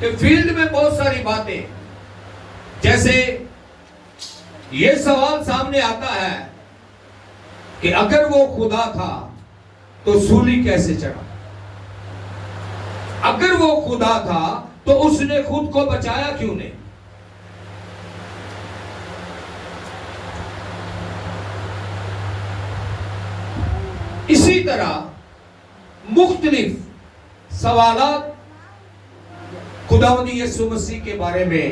کہ فیلڈ میں بہت ساری باتیں، جیسے یہ سوال سامنے آتا ہے کہ اگر وہ خدا تھا تو سولی کیسے چڑھا؟ اگر وہ خدا تھا تو اس نے خود کو بچایا کیوں نہیں؟ اسی طرح مختلف سوالات خداوند یسوع مسیح کے بارے میں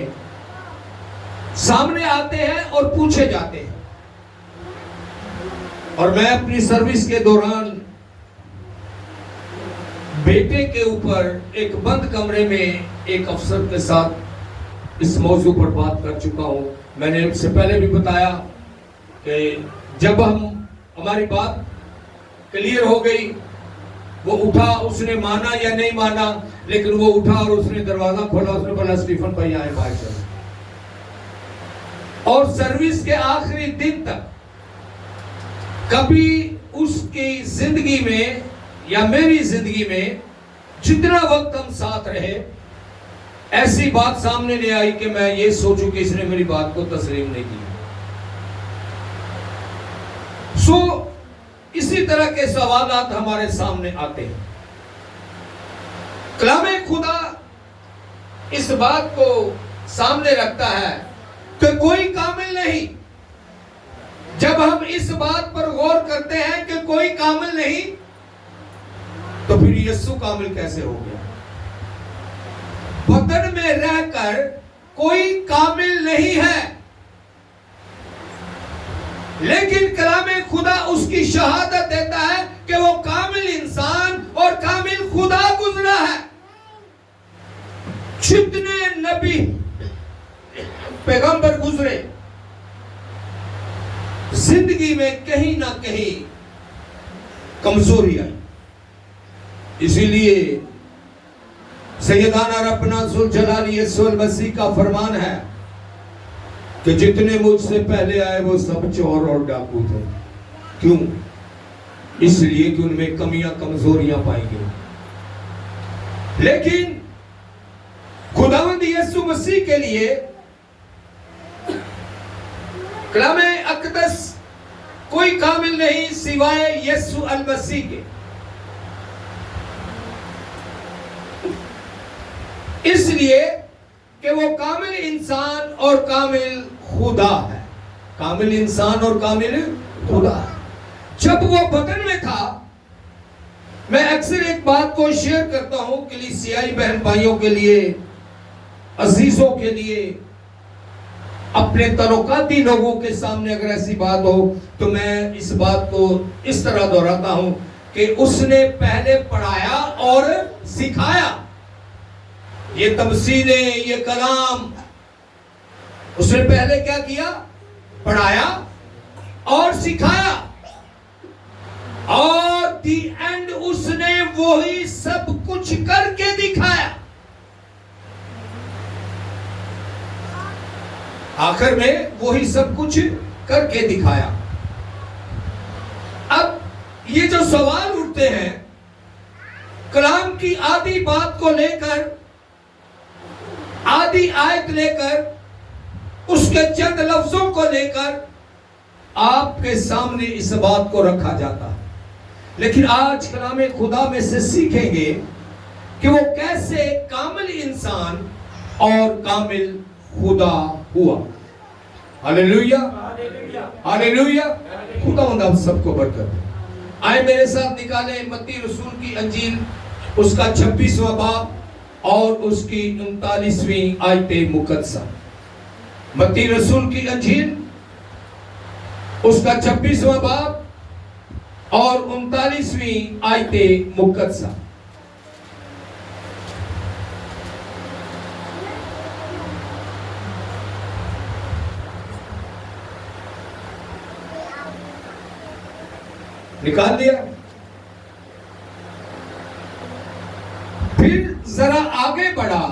سامنے آتے ہیں اور پوچھے جاتے ہیں. اور میں اپنی سروس کے دوران بیٹے کے اوپر ایک بند کمرے میں ایک افسر کے ساتھ اس موضوع پر بات کر چکا ہوں. میں نے اس سے پہلے بھی بتایا کہ جب ہماری بات کلیئر ہو گئی، وہ اٹھا، اس نے مانا یا نہیں مانا، لیکن وہ اٹھا اور اس نے دروازہ کھولا، اس نے بولا اسٹیفن بھائی آئے باہر چلو. اور سروس کے آخری دن تک کبھی اس کی زندگی میں یا میری زندگی میں جتنا وقت ہم ساتھ رہے، ایسی بات سامنے نہیں آئی کہ میں یہ سوچوں کہ اس نے میری بات کو تسلیم نہیں کی. اسی طرح کے سوالات ہمارے سامنے آتے ہیں. کلام خدا اس بات کو سامنے رکھتا ہے کہ کوئی کامل نہیں. جب ہم اس بات پر غور کرتے ہیں کہ کوئی کامل نہیں، تو پھر یسوع کامل کیسے ہو گیا؟ بدن میں رہ کر کوئی کامل نہیں ہے، لیکن کلام خدا اس کی شہادت دیتا ہے کہ وہ کامل انسان اور کامل خدا گزرا ہے. جتنے نبی پیغمبر گزرے، زندگی میں کہیں نہ کہیں کمزوری آئی. اسی لیے سیدنا ربنا ذوالجلال یسوع المسیح کا فرمان ہے کہ جتنے مجھ سے پہلے آئے وہ سب چور اور ڈاکو تھے. کیوں؟ اس لیے کہ ان میں کمیاں کمزوریاں پائی گئی. لیکن خداوند یسوع مسیح کے لیے کلام اقدس کوئی کامل نہیں سوائے یسوع المسیح کے. اس لیے کہ وہ کامل انسان اور کامل خدا ہے. کامل انسان اور کامل خدا ہے. جب وہ بدن میں تھا، میں اکثر ایک بات کو شیئر کرتا ہوں کلیسیائی بہن بھائیوں کے لیے، عزیزوں کے لیے، اپنے تعلقاتی لوگوں کے سامنے اگر ایسی بات ہو تو میں اس بات کو اس طرح دہراتا ہوں کہ اس نے پہلے پڑھایا اور سکھایا. یہ تمثیلیں، یہ کلام، اس نے پہلے کیا کیا؟ پڑھایا اور سکھایا، اور دی اینڈ اس نے وہی سب کچھ کر کے دکھایا. آخر میں وہی سب کچھ کر کے دکھایا. اب یہ جو سوال اٹھتے ہیں کلام کی آدھی بات کو لے کر، آدھی آیت لے کر، اس کے چند لفظوں کو لے کر آپ کے سامنے اس بات کو رکھا جاتا ہے. لیکن آج کلام خدا میں سے سیکھیں گے کہ وہ کیسے کامل انسان اور کامل خدا ہوا. ہاللیلویا، ہاللیلویا. خداوند آپ سب کو برکت دے. آئے میرے ساتھ نکالیں متی رسول کی انجیل، اس کا 26واں باب اور اس کی 39ویں آیت مقدسہ. متی رسول کی انجیل، اس کا 26واں باب اور 39ویں آیت مقدسہ. نکال دیا؟ پھر ذرا آگے بڑھا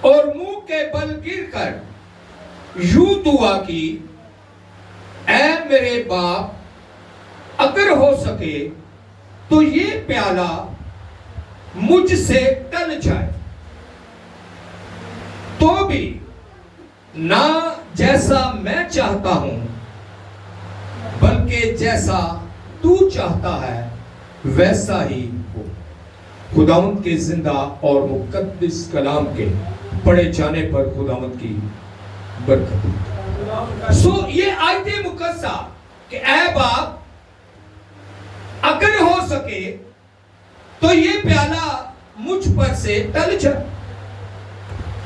اور منہ کے بل گر کر یوں دعا کی، اے میرے باپ، اگر ہو سکے تو یہ پیالہ مجھ سے ٹل جائے، بھی نہ جیسا میں چاہتا ہوں بلکہ جیسا تو چاہتا ہے ویسا ہی ہو۔ خداوند کے زندہ اور مقدس کلام کے پڑھے جانے پر خداوند کی برکت۔ یہ آیت مقدسہ کہ اے باپ اگر ہو سکے تو یہ پیالہ مجھ پر سے ٹل جائے۔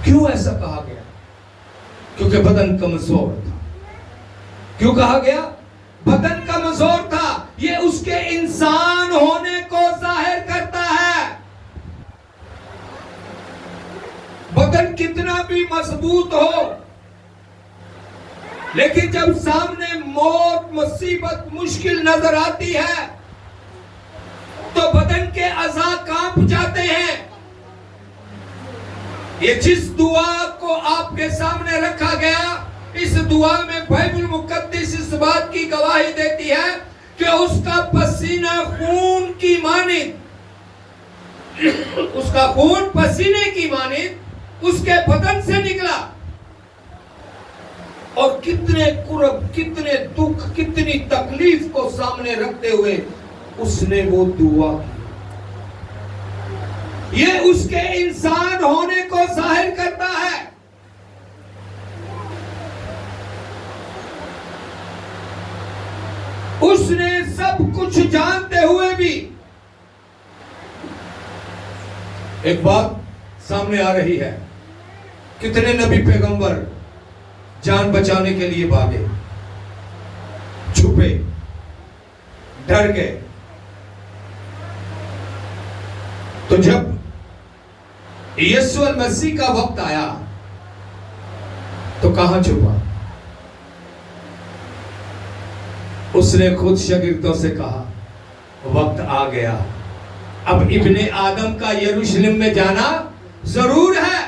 کیوں ایسا کہا گیا؟ کیونکہ بدن کمزور تھا۔ کیوں کہا گیا؟ بدن کمزور تھا۔ یہ اس کے انسان ہونے کو ظاہر کرتا ہے۔ بدن کتنا بھی مضبوط ہو، لیکن جب سامنے موت، مصیبت، مشکل نظر آتی ہے تو بدن کے اعضاء کانپ جاتے ہیں۔ یہ جس دعا کو آپ کے سامنے رکھا گیا، اس دعا میں بائبل مقدس اس بات کی گواہی دیتی ہے کہ اس کا پسینہ خون کی مانند، اس کا خون پسینے کی مانند اس کے بدن سے نکلا، اور کتنے کرب، کتنے دکھ، کتنی تکلیف کو سامنے رکھتے ہوئے اس نے وہ دعا کی۔ یہ اس کے انسان ہونے کو ظاہر کرتا ہے۔ اس نے سب کچھ جانتے ہوئے بھی، ایک بات سامنے آ رہی ہے، کتنے نبی پیغمبر جان بچانے کے لیے بھاگے، چھپے، ڈر گئے۔ تو جب یسوع المسیح کا وقت آیا تو کہاں چھپا؟ اس نے خود شاگردوں سے کہا وقت آ گیا، اب ابن آدم کا یروشلم میں جانا ضرور ہے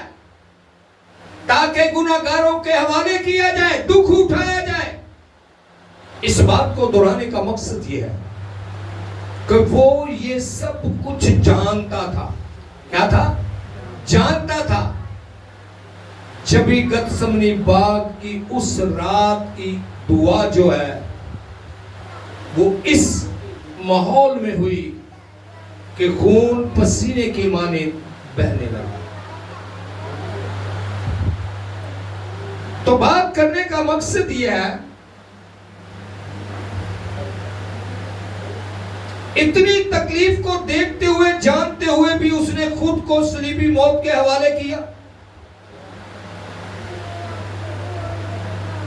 تاکہ گناہگاروں کے حوالے کیا جائے، دکھ اٹھایا جائے۔ اس بات کو دہرانے کا مقصد یہ ہے کہ وہ یہ سب کچھ جانتا تھا۔ کیا تھا؟ جانتا تھا۔ جبھی گتسمنی باغ کی اس رات کی دعا جو ہے وہ اس ماحول میں ہوئی کہ خون پسینے کی مانند بہنے لگا۔ تو بات کرنے کا مقصد یہ ہے، اتنی تکلیف کو دیکھتے ہوئے، جانتے ہوئے بھی اس نے خود کو صلیبی موت کے حوالے کیا،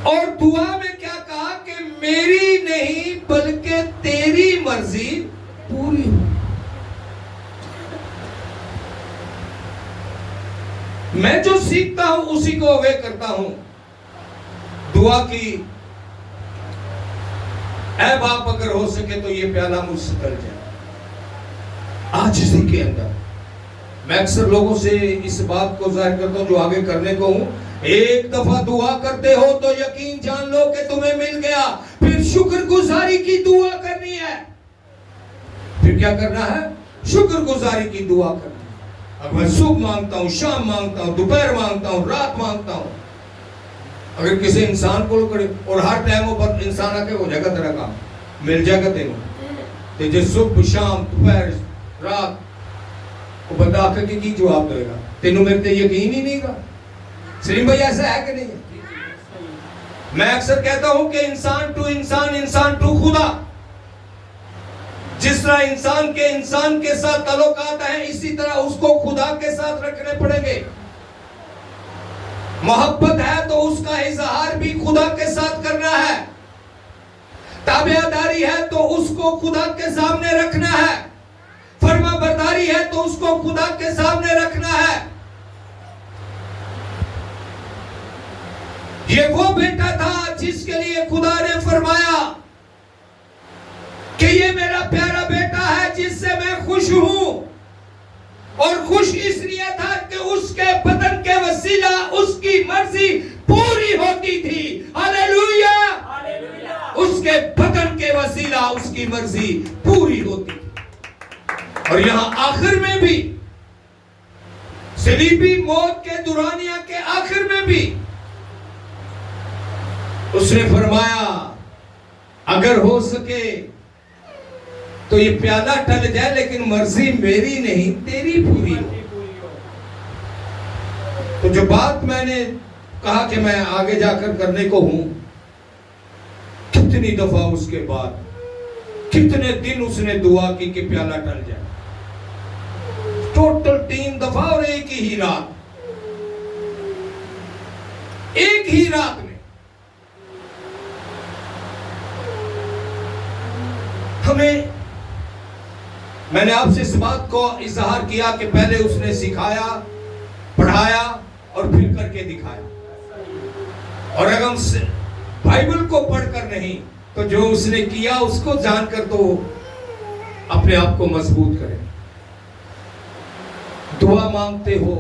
اور دعا میں کیا کہا کہ میری نہیں بلکہ تیری مرضی پوری ہو۔ میں جو سیکھتا ہوں اسی کو اوے کرتا ہوں۔ دعا کی، اے باپ اگر ہو سکے تو یہ پیالہ مجھ سے ٹل جائے۔ عاجزی کے اندر میں اکثر لوگوں سے اس بات کو ظاہر کرتا ہوں جو آگے کرنے کو ہوں، ایک دفعہ دعا کرتے ہو تو یقین جان لو کہ تمہیں مل گیا، پھر شکر گزاری کی دعا کرنی ہے۔ پھر کیا کرنا ہے؟ شکر گزاری کی دعا کرنی ہے۔ اگر میں صبح مانگتا ہوں، شام مانگتا ہوں، دوپہر مانگتا ہوں، رات مانگتا ہوں، اگر کسی انسان کو کرے اور ہر ٹائموں پر انسان آ کے ہو جائے گا تیرا کام، مل جائے گا تینوں، تو صبح شام دوپہر رات وہ بندہ آ کے کی جواب دے گا؟ تینوں میرے تے یقین ہی نہیں گا۔ سلیم بھائی ایسا ہے کہ نہیں ہے؟ میں اکثر کہتا ہوں کہ انسان ٹو انسان، انسان ٹو خدا۔ جس طرح انسان کے ساتھ تعلقات ہیں، اسی طرح اس کو خدا کے ساتھ رکھنے پڑیں گے۔ محبت ہے تو اس کا اظہار بھی خدا کے ساتھ کرنا ہے۔ تابعداری ہے تو اس کو خدا کے سامنے رکھنا ہے۔ فرما برداری ہے تو اس کو خدا کے سامنے رکھنا ہے۔ یہ وہ بیٹا تھا جس کے لیے خدا نے فرمایا کہ یہ میرا پیارا بیٹا ہے جس سے میں خوش ہوں، اور خوش اس لیے تھا کہ اس کے بدن کے وسیلہ اس کی مرضی پوری ہوتی تھی۔ ہاللیلویا! اس کے بدن کے وسیلہ اس کی مرضی پوری ہوتی تھی۔ اور یہاں آخر میں بھی صلیبی موت کے دورانیہ کے آخر میں بھی اس نے فرمایا اگر ہو سکے تو یہ پیالہ ٹل جائے لیکن مرضی میری نہیں تیری پوری ہو. تو جو بات میں نے کہا کہ میں آگے جا کر کرنے کو ہوں، کتنی دفعہ اس کے بعد کتنے دن اس نے دعا کی کہ پیالہ ٹل جائے. ٹوٹل 3 دفعہ اور ایک ہی رات، ایک ہی رات میں. میں نے آپ سے اس بات کو اظہار کیا کہ پہلے اس نے سکھایا، پڑھایا اور پھر کر کے دکھایا. اور اگر ہم بائبل کو پڑھ کر نہیں تو جو اس نے کیا اس کو جان کر تو اپنے آپ کو مضبوط کریں. دعا مانگتے ہو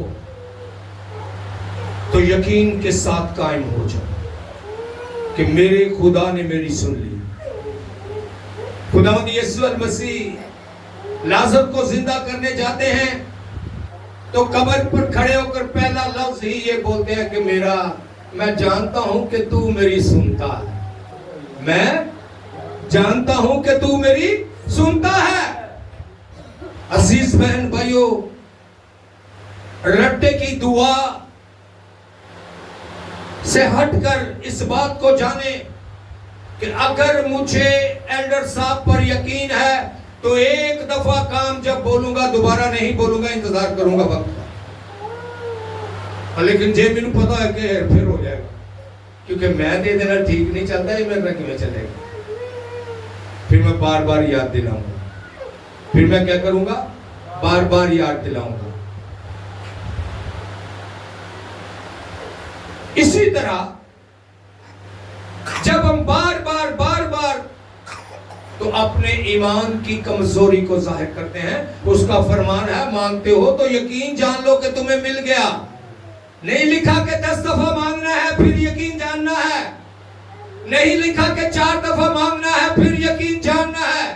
تو یقین کے ساتھ قائم ہو جاؤ کہ میرے خدا نے میری سن لی. خداوند یسوع المسیح لازر کو زندہ کرنے جاتے ہیں تو قبر پر کھڑے ہو کر پہلا لفظ ہی یہ بولتے ہیں کہ میں جانتا ہوں کہ تو میری سنتا ہے. میں جانتا ہوں کہ تو میری سنتا ہے. عزیز بہن بھائیو، رٹے کی دعا سے ہٹ کر اس بات کو جانے کہ اگر مجھے ایلڈر صاحب پر یقین ہے تو ایک دفعہ کام جب بولوں گا دوبارہ نہیں بولوں گا، انتظار کروں گا وقت کا. لیکن جے میں پتا ہے کہ پھر ہو جائے گا کیونکہ میں دے دینا ٹھیک نہیں چلتا ہے، میرا کیوں چلے گا. پھر میں بار بار یاد دلاؤں گا، پھر میں کیا کروں گا، بار بار یاد دلاؤں گا. اسی طرح جب ہم بار بار تو اپنے ایمان کی کمزوری کو ظاہر کرتے ہیں. اس کا فرمان ہے مانگتے ہو تو یقین جان لو کہ تمہیں مل گیا. نہیں لکھا کہ 10 دفعہ مانگنا ہے پھر یقین جاننا ہے. نہیں لکھا کہ 4 دفعہ مانگنا ہے پھر یقین جاننا ہے.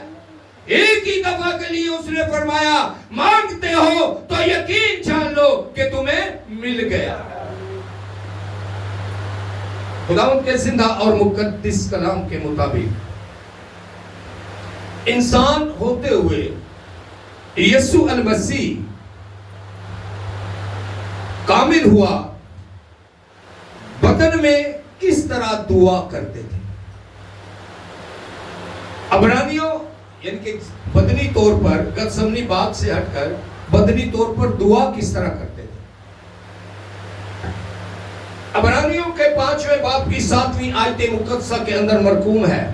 ایک ہی دفعہ کے لیے اس نے فرمایا مانگتے ہو تو یقین جان لو کہ تمہیں مل گیا. خداوند کے زندہ اور مقدس کلام کے مطابق انسان ہوتے ہوئے یسوع المسیح کامل ہوا، بدن میں کس طرح دعا کرتے تھے. عبرانیوں یعنی کہ بدنی طور پر گتسمنی باغ سے ہٹ کر بدنی طور پر دعا کس طرح کرتے تھے. عبرانیوں کے 5ویں باب کی 7ویں آیت مقدسہ کے اندر مرقوم ہے،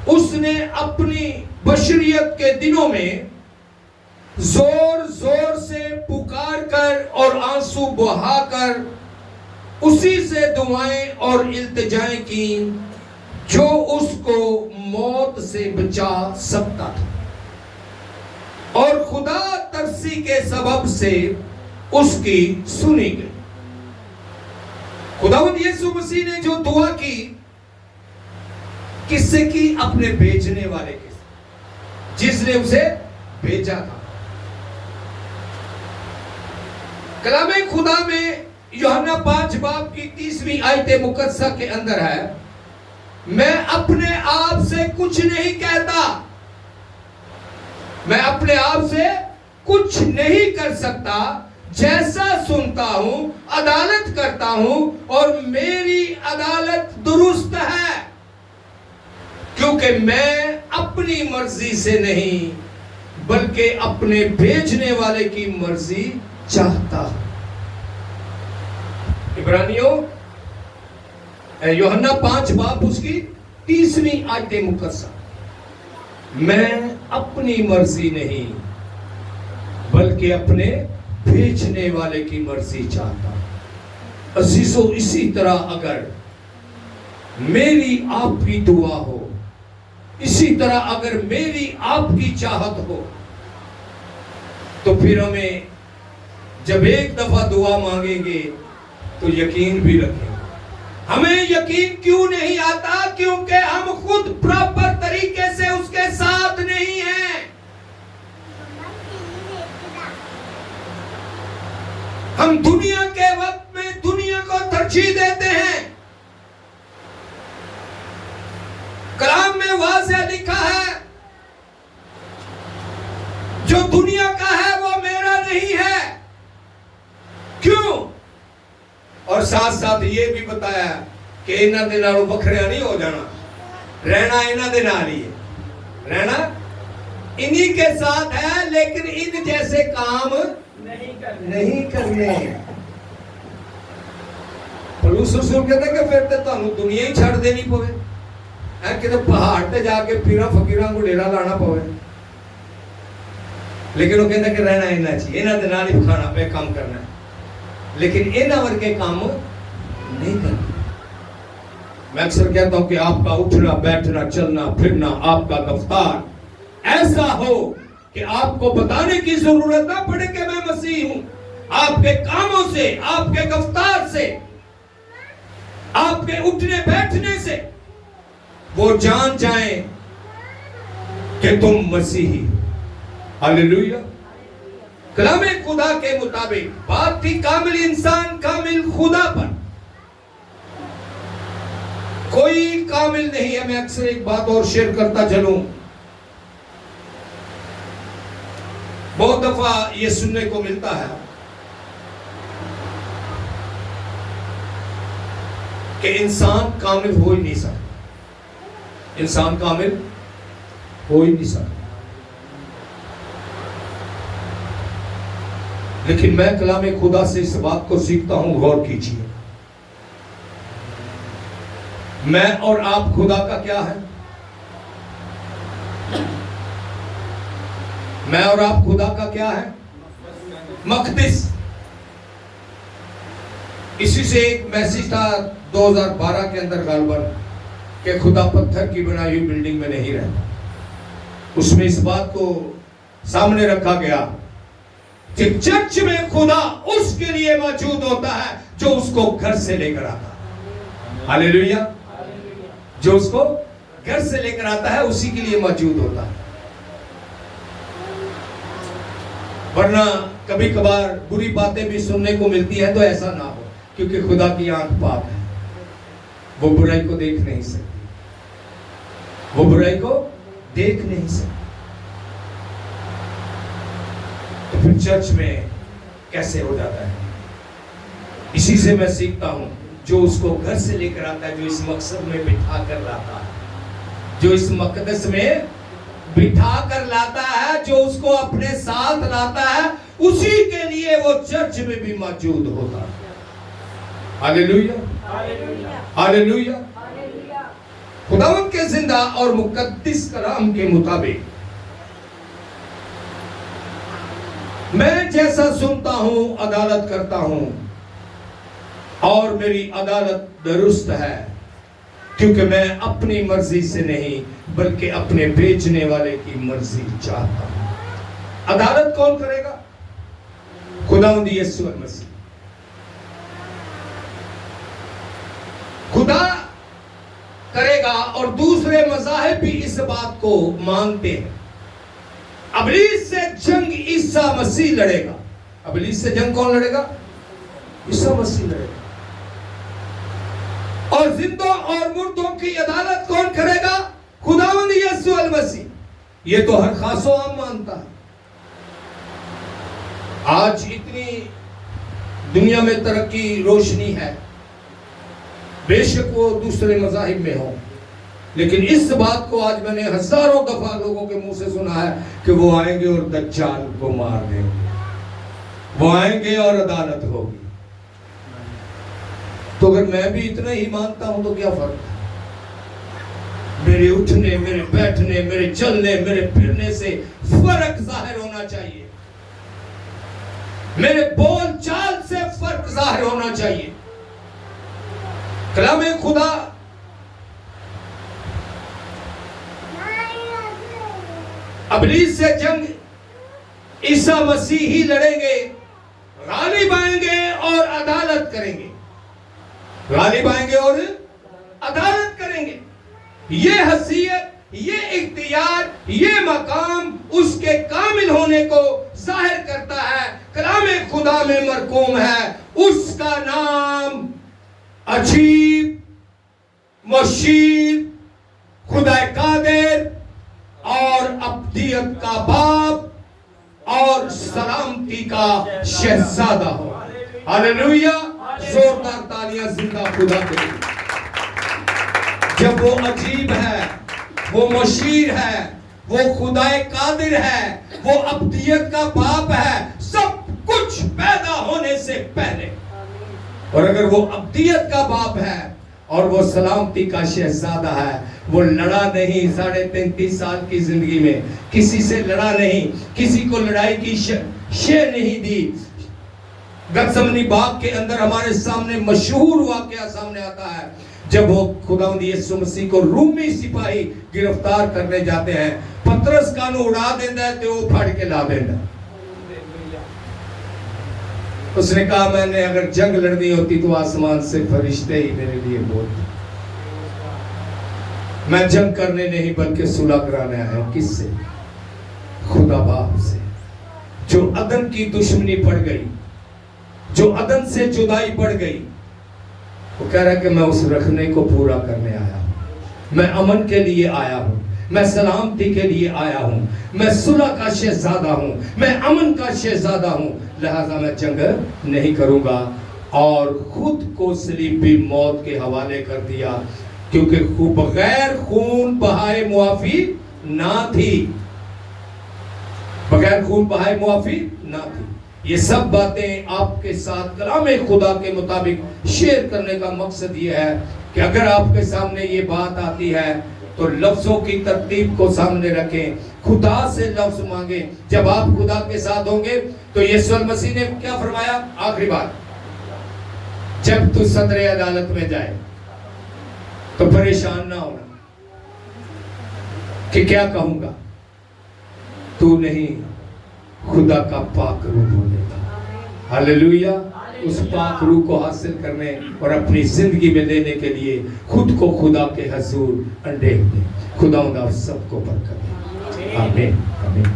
اس نے اپنی بشریت کے دنوں میں زور زور سے پکار کر اور آنسو بہا کر اسی سے دعائیں اور التجائیں کی جو اس کو موت سے بچا سکتا تھا، اور خدا ترسی کے سبب سے اس کی سنی گئی. خداوند یسوع مسیح نے جو دعا کی کس سے کی؟ اپنے بھیجنے والے کے سے، جس نے اسے بھیجا تھا. کلام خدا میں یوحنا 5 باب کی 30ویں آیت مقدسہ کے اندر ہے، میں اپنے آپ سے کچھ نہیں کہتا، میں اپنے آپ سے کچھ نہیں کر سکتا، جیسا سنتا ہوں عدالت کرتا ہوں اور میری عدالت درست ہے، کیونکہ میں اپنی مرضی سے نہیں بلکہ اپنے بھیجنے والے کی مرضی چاہتا ہوں. عبرانیوں یوحنا 5 باب اس کی 30ویں آیت مقدسہ، میں اپنی مرضی نہیں بلکہ اپنے بھیجنے والے کی مرضی چاہتا ہوں. عزیزو، اسی طرح اگر میری آپ کی دعا ہو، اسی طرح اگر میری آپ کی چاہت ہو، تو پھر ہمیں جب ایک دفعہ دعا مانگیں گے تو یقین بھی رکھیں گے. ہمیں یقین کیوں نہیں آتا؟ کیونکہ ہم خود پراپر طریقے سے اس کے ساتھ نہیں ہیں. ہم دنیا کے وقت میں دنیا کو ترجیح دیتے ہیں. کلام میں واضح لکھا ہے جو دنیا کا ہے وہ میرا نہیں ہے. کیوں؟ اور ساتھ ساتھ یہ بھی بتایا کہ انہاں دے نالوں بکھریا نہیں ہو جانا. رہنا انہاں دے نال ہی ہے. رہنا انہی کے ساتھ ہے لیکن ان جیسے کام نہیں کرنے. پولس رسول کہتے کہ پھر تے تانوں دنیا ہی چھڑ دینی پوے. کہ پہاڑ تے جا کے پیراں فقیراں کو ڈیرا لانا پوے. لیکن وہ کہتا کہ رہنا انہاں چاہیے. انہاں دے نال ہی کھانا پہ کام کرنا ہے. لیکن انہاں ورگے کام نہیں کرنا. میں اکثر کہتا ہوں کہ آپ کا اٹھنا بیٹھنا چلنا پھرنا آپ کا گفتار ایسا ہو کہ آپ کو بتانے کی ضرورت نہ پڑے کہ میں مسیح ہوں. آپ کے کاموں سے، آپ کے گفتار سے، آپ کے اٹھنے بیٹھنے سے وہ جان جائیں کہ تم مسیحی. ہاللیلویہ. کلام خدا کے مطابق بات تھی کامل انسان کامل خدا پر. کوئی کامل نہیں ہے. میں اکثر ایک بات اور شیئر کرتا چلوں. بہت دفعہ یہ سننے کو ملتا ہے کہ انسان کامل ہو ہی نہیں سکتا. انسان کامل ہو ہی نہیں سکتا. لیکن میں کلام خدا سے اس بات کو سیکھتا ہوں. غور کیجیے. میں اور آپ خدا کا کیا ہے؟ میں اور آپ خدا کا کیا ہے؟ مقدس. اسی سے ایک میسج تھا 2012 کے اندر غالباً کہ خدا پتھر کی بنائی ہوئی بلڈنگ میں نہیں رہتا. اس میں اس بات کو سامنے رکھا گیا کہ چرچ میں خدا اس کے لیے موجود ہوتا ہے جو اس کو گھر سے لے کر آتا ہے. ہاللیلویہ. جو اس کو گھر سے لے کر آتا ہے اسی کے لیے موجود ہوتا ہے. ورنہ کبھی کبھار بری باتیں بھی سننے کو ملتی ہے تو ایسا نہ ہو, کیونکہ خدا کی آنکھ پاک ہے, وہ برائی کو دیکھ نہیں سکتی, وہ برائی کو دیکھ نہیں سکتی. تو پھر چرچ میں کیسے ہو جاتا ہے؟ اسی سے میں سیکھتا ہوں, جو اس کو گھر سے لے کر آتا ہے, جو اس مقصد میں بٹھا کر لاتا ہے, جو اس مقدس میں بٹھا کر لاتا ہے, جو اس کو اپنے ساتھ لاتا ہے, اسی کے لیے وہ چرچ میں بھی موجود ہوتا ہے. ہاللیلویہ, ہاللیلویہ. خداوند کے زندہ اور مقدس کلام کے مطابق میں جیسا سنتا ہوں عدالت کرتا ہوں, اور میری عدالت درست ہے, کیونکہ میں اپنی مرضی سے نہیں بلکہ اپنے بھیجنے والے کی مرضی چاہتا ہوں. عدالت کون کرے گا؟ خداوند یسوع مسیح. خدا کرے گا, اور دوسرے مذاہب بھی اس بات کو مانتے ہیں. ابلیس سے جنگ عیسیٰ مسیح لڑے گا. ابلیس سے جنگ کون لڑے گا؟ عیسیٰ مسیح لڑے گا. اور زندوں اور مردوں کی عدالت کون کرے گا؟ خداوند یسوع المسیح. یہ تو ہر خاص و عام مانتا ہے. آج اتنی دنیا میں ترقی روشنی ہے, بے شک وہ دوسرے مذاہب میں ہوں, لیکن اس بات کو آج میں نے ہزاروں دفعہ لوگوں کے منہ سے سنا ہے کہ وہ آئیں گے اور دجال کو مار دیں گے, وہ آئیں گے اور عدالت ہوگی. تو اگر میں بھی اتنا ہی مانتا ہوں تو کیا فرق ہے؟ میرے اٹھنے, میرے بیٹھنے, میرے چلنے, میرے پھرنے سے فرق ظاہر ہونا چاہیے. میرے بول چال سے فرق ظاہر ہونا چاہیے. کلام خدا ابلیس سے جنگ عیسیٰ مسیح ہی لڑیں گے, غالب آئیں گے اور عدالت کریں گے. غالب آئیں گے اور عدالت کریں گے. یہ حیثیت, یہ اختیار, یہ مقام اس کے کامل ہونے کو ظاہر کرتا ہے. کلام خدا میں مرقوم ہے، اس کا نام عجیب، مشیر، خدا قادر اور ابدیت کا باپ اور سلامتی کا شہزادہ ہو۔ ہاللیلویا، زوردار تالیاں زندہ خدا کے لیے۔ جب وہ عجیب ہے، وہ مشیر ہے، وہ خدا قادر ہے، وہ ابدیت کا باپ ہے، سب کچھ پیدا ہونے سے پہلے، اور اگر وہ ابدیت کا باپ ہے اور وہ سلامتی کا شہزادہ ہے، وہ لڑا نہیں 33.5 سال کی زندگی میں، کسی سے لڑا نہیں، کسی کو لڑائی کی شے نہیں دی۔ گتسمنی باغ کے اندر ہمارے سامنے مشہور واقعہ سامنے آتا ہے، جب وہ خداوند یسوع مسیح کو رومی سپاہی گرفتار کرنے جاتے ہیں، پترس کانو اڑا دیندہ ہے تو وہ پھاڑ کے لا دیندہ۔ اس نے کہا میں نے اگر جنگ لڑنی ہوتی تو آسمان سے فرشتے ہی میرے لیے بولتے، میں جنگ کرنے نہیں بلکہ صلح کرانے آیا ہوں۔ کس سے؟ خدا باپ سے، جو عدن کی دشمنی پڑ گئی، جو عدن سے جدائی پڑ گئی۔ وہ کہہ رہا ہے کہ میں اس رکھنے کو پورا کرنے آیا ہوں، میں امن کے لیے آیا ہوں، میں سلامتی کے لیے آیا ہوں، میں صلح کا شہزادہ ہوں، میں امن کا شہزادہ ہوں، لہذا میں جنگ نہیں کروں گا۔ اور خود کو صلیبی موت کے حوالے کر دیا، کیونکہ بغیر خون بہائے معافی نہ تھی، بغیر خون بہائے معافی نہ تھی۔ یہ سب باتیں آپ کے ساتھ کلام خدا کے مطابق شیئر کرنے کا مقصد یہ ہے کہ اگر آپ کے سامنے یہ بات آتی ہے تو لفظوں کی ترتیب کو سامنے رکھیں، خدا سے لفظ مانگیں۔ جب آپ خدا کے ساتھ ہوں گے تو یسوع مسیح نے کیا فرمایا؟ آخری بات، جب تو صدر عدالت میں جائے تو پریشان نہ ہونا کہ کیا کہوں گا، تو نہیں، خدا کا پاک روح بولے گا۔ ہاللیلویا، اس پاک روح کو حاصل کرنے اور اپنی زندگی میں لینے کے لیے خود کو خدا کے حضور انڈیک دیں۔ خداوند آپ سب کو برکت دے، آمین آمین۔